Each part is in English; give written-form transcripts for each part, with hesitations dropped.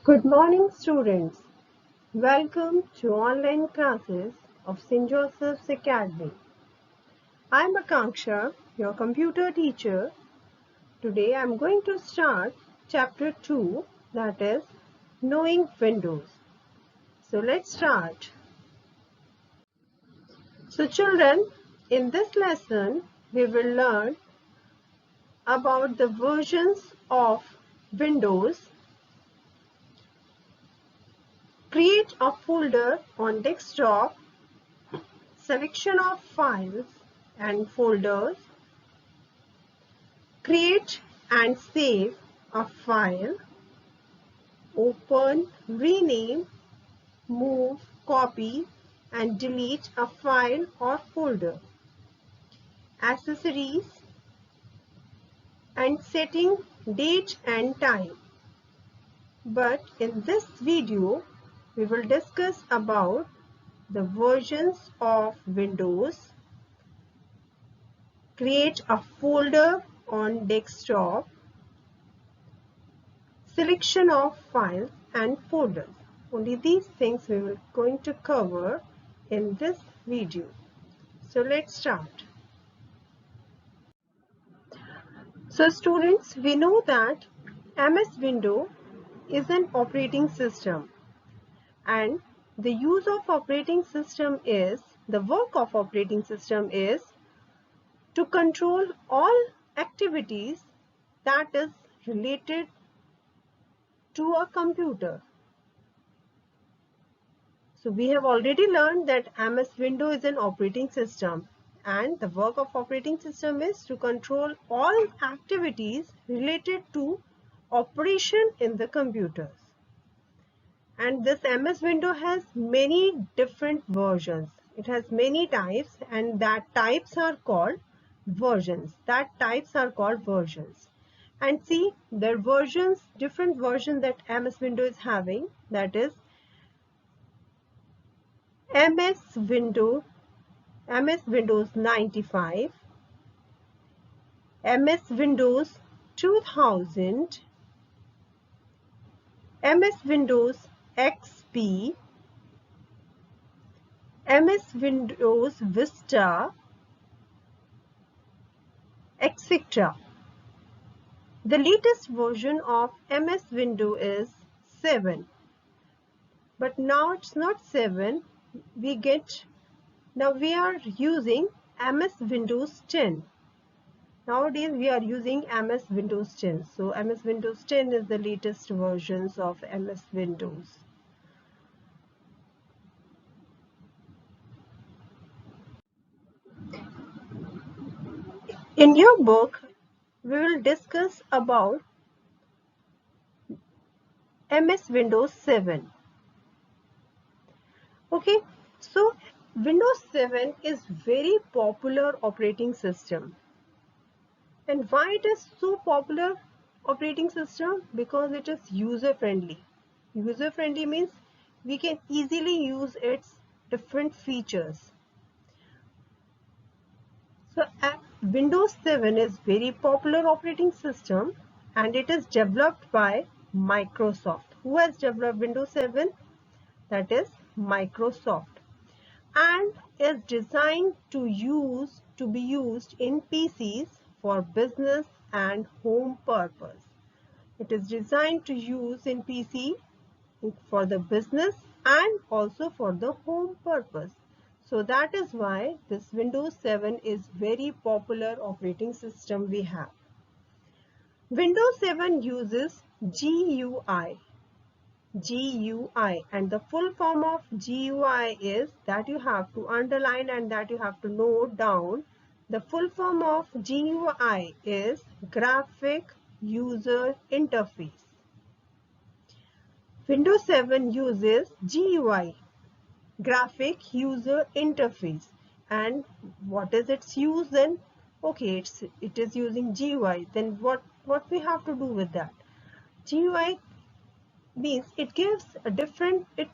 Good morning, students. Welcome to online classes of St. Joseph's Academy. I'm Akanksha, your computer teacher. Today I'm going to start chapter 2, that is Knowing Windows. So let's start. So children, in this lesson we will learn about the versions of Windows. Create a folder on desktop, selection of files and folders, create and save a file, open, rename, move, copy and delete a file or folder, accessories and setting date and time. But in this video, we will discuss about the versions of Windows, create a folder on desktop, selection of files and folders. Only these things we will going to cover in this video. So let's start. So students, we know that MS Windows is an operating system, and the use of operating system is, the work of operating system is to control all activities that is related to a computer. So we have already learned that MS Windows is an operating system, and the work of operating system is to control all activities related to operation in the computers. And this MS Windows has many different versions. It has many types, and that types are called versions. And see, there are versions, different versions that MS Windows is having, that is MS Windows, MS Windows 95, MS Windows 2000, MS Windows XP, MS Windows Vista, etc. The latest version of MS Windows is 7. But now it's not 7. Now we are using MS Windows 10. Nowadays we are using MS Windows 10. So MS Windows 10 is the latest versions of MS Windows. In your book, we will discuss about MS Windows 7. Okay, so Windows 7 is very popular operating system. And why it is so popular operating system? Because it is user friendly. User friendly means we can easily use its different features. So Windows 7 is very popular operating system, and it is developed by Microsoft. Who has developed Windows 7? That is Microsoft, and is designed to be used in PCs for business and home purpose. It is designed to use in PC for the business and also for the home purpose. So that is why this Windows 7 is very popular operating system we have. Windows 7 uses GUI. GUI, and the full form of GUI is that you have to underline and that you have to note down. The full form of GUI is Graphic User Interface. Windows 7 uses GUI, Graphic User Interface. And what is its use then? Okay, it is using GUI. Then what we have to do with that? GUI means it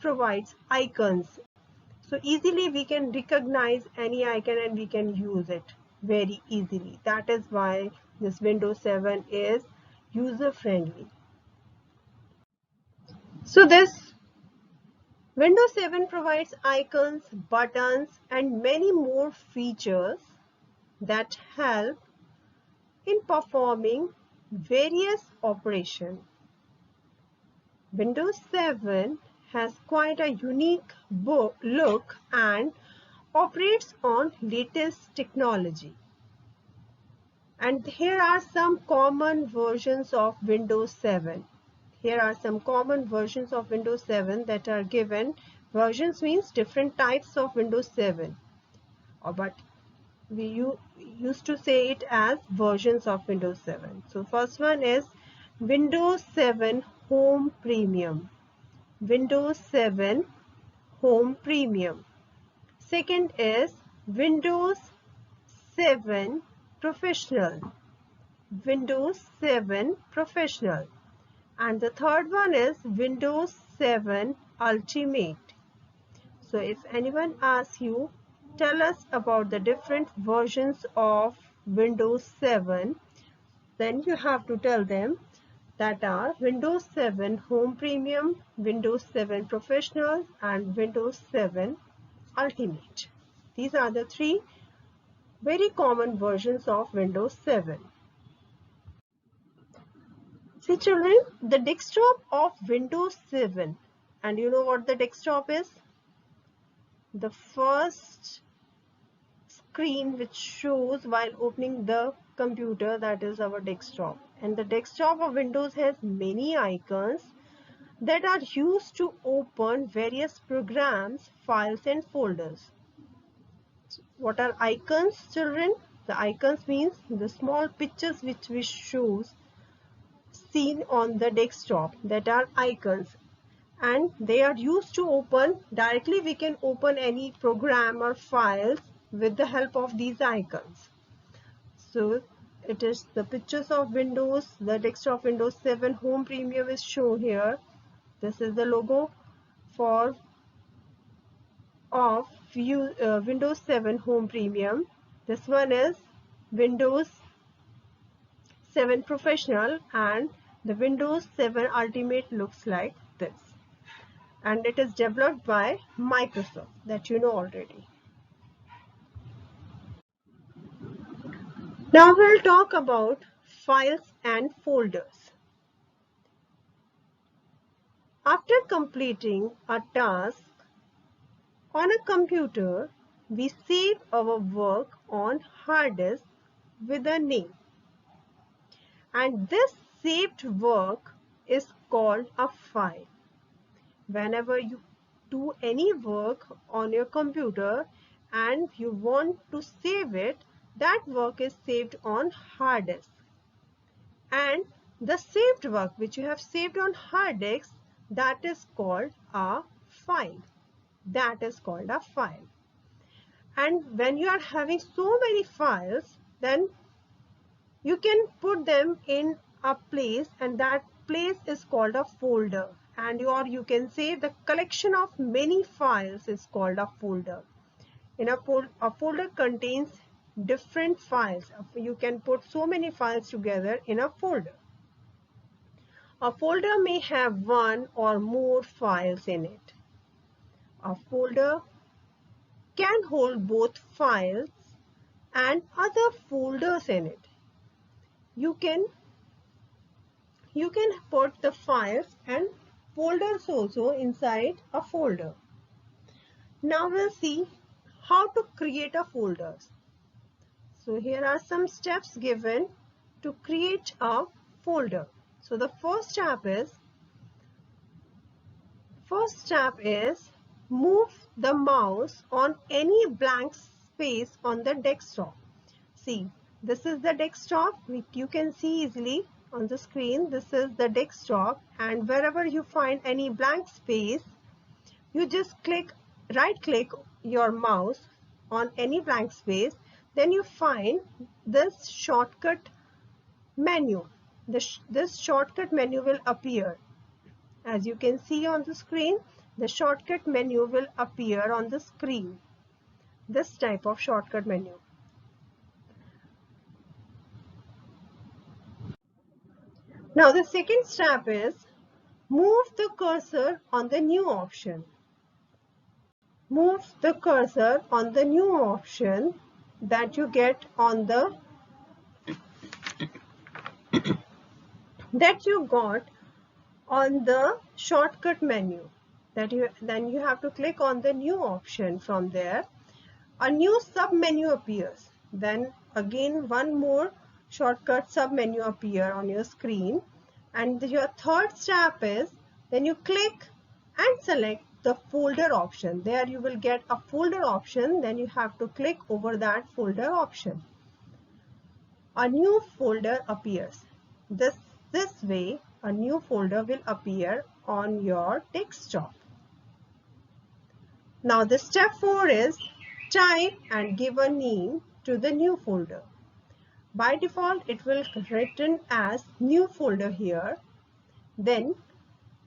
provides icons. So easily we can recognize any icon and we can use it very easily. That is why this Windows 7 is user friendly. So this Windows 7 provides icons, buttons, and many more features that help in performing various operations. Windows 7 has quite a unique look and operates on latest technology. And here are some common versions of Windows 7. Here are some common versions of Windows 7 that are given. Versions means different types of Windows 7. But we used to say it as versions of Windows 7. So first one is Windows 7 Home Premium. Windows 7 Home Premium. Second is Windows 7 Professional. Windows 7 Professional. And the third one is Windows 7 Ultimate. So if anyone asks you, tell us about the different versions of Windows 7, then you have to tell them that are Windows 7 Home Premium, Windows 7 Professional, and Windows 7 Ultimate. These are the three very common versions of Windows 7. See children, the desktop of Windows 7, and you know what the desktop is? The first screen which shows while opening the computer, that is our desktop. And the desktop of Windows has many icons that are used to open various programs, files and folders. What are icons, children? The icons means the small pictures which we shows seen on the desktop, that are icons, and they are used to open directly. We can open any program or files with the help of these icons. So it is the pictures of Windows. The desktop Windows 7 Home Premium is shown here. This is the logo for of Windows 7 Home Premium. This one is Windows 7 Professional, and the Windows 7 Ultimate looks like this. And it is developed by Microsoft, that you know already. Now we'll talk about files and folders. After completing a task on a computer, we save our work on hard disk with a name. And this saved work is called a file. Whenever you do any work on your computer and you want to save it, that work is saved on hard disk. And the saved work which you have saved on hard disk, that is called a file. That is called a file. And when you are having so many files, then you can put them in a place, and that place is called a folder. And you can say the collection of many files is called a folder. A folder contains different files. You can put so many files together in a folder. A folder may have one or more files in it. A folder can hold both files and other folders in it. You can put the files and folders also inside a folder. Now we'll see how to create a folder. So here are some steps given to create a folder. So the first step is move the mouse on any blank space on the desktop. See, this is the desktop. You can see easily on the screen. This is the desktop, and wherever you find any blank space, you just right click your mouse on any blank space. Then you find this shortcut menu. This shortcut menu will appear. As you can see on the screen, the shortcut menu will appear on the screen. This type of shortcut menu. Now the second step is Move the cursor on the new option. Move the cursor on the new option that you get on the that you got on the shortcut menu. Then you have to click on the new option. From there a new sub menu appears. Then again one more shortcut sub menu appear on your screen, and your third step is then you click and select the folder option. There you will get a folder option. Then you have to click over that folder option. A new folder appears. This way a new folder will appear on your desktop. Now the step 4 is type and give a name to the new folder. By default it will written as new folder here. Then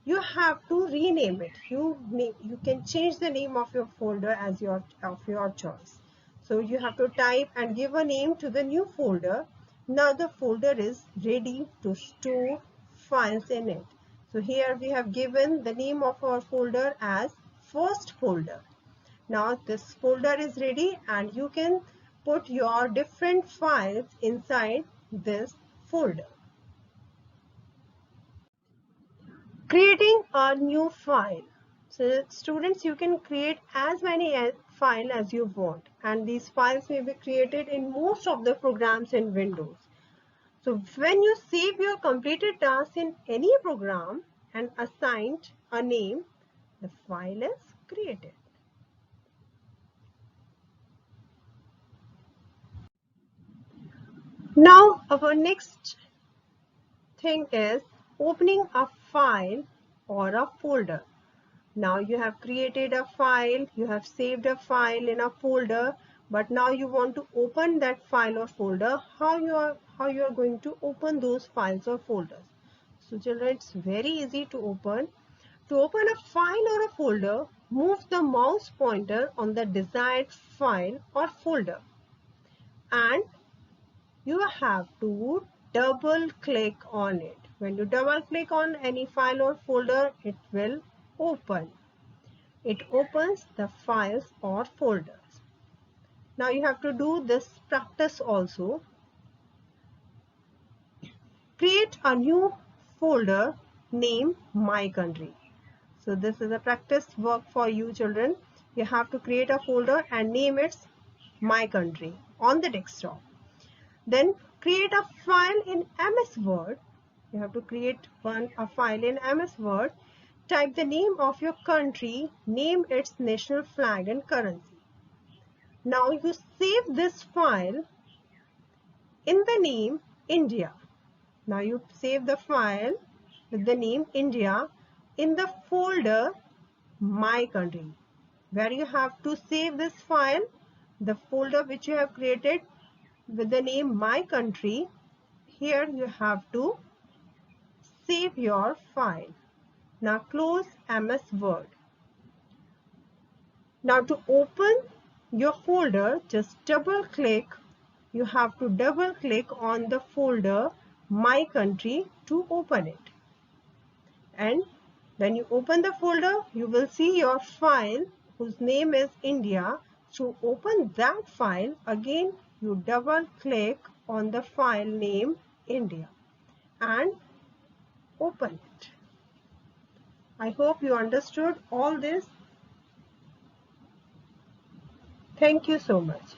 you have to rename it. You can change the name of your folder as your choice. So you have to type and give a name to the new folder. Now the folder is ready to store files in it. So here we have given the name of our folder as first folder. Now this folder is ready and you can put your different files inside this folder. Creating a new file. So students, you can create as many files as you want, and these files may be created in most of the programs in Windows. So when you save your completed task in any program and assigned a name, the file is created. Now our next thing is opening a file or a folder. Now you have created a file, you have saved a file in a folder, but now you want to open that file or folder. How you are going to open those files or folders? So children, it's very easy to open. To open a file or a folder, move the mouse pointer on the desired file or folder, and you have to double click on it. When you double click on any file or folder, it will open. It opens the files or folders. Now you have to do this practice also. Create a new folder named My Country. So this is a practice work for you children. You have to create a folder and name it My Country on the desktop. Then create a file in MS Word. You have to create a file in MS Word. Type the name of your country, name its national flag and currency. Now you save this file in the name India. Now you save the file with the name India in the folder My Country. Where you have to save this file, the folder which you have created with the name My Country, here you have to save your file. Now close MS Word. Now to open your folder, just double click. You have to double click on the folder My Country to open it. And when you open the folder, you will see your file whose name is India. To open that file, again you double click on the file name India and open it. I hope you understood all this. Thank you so much.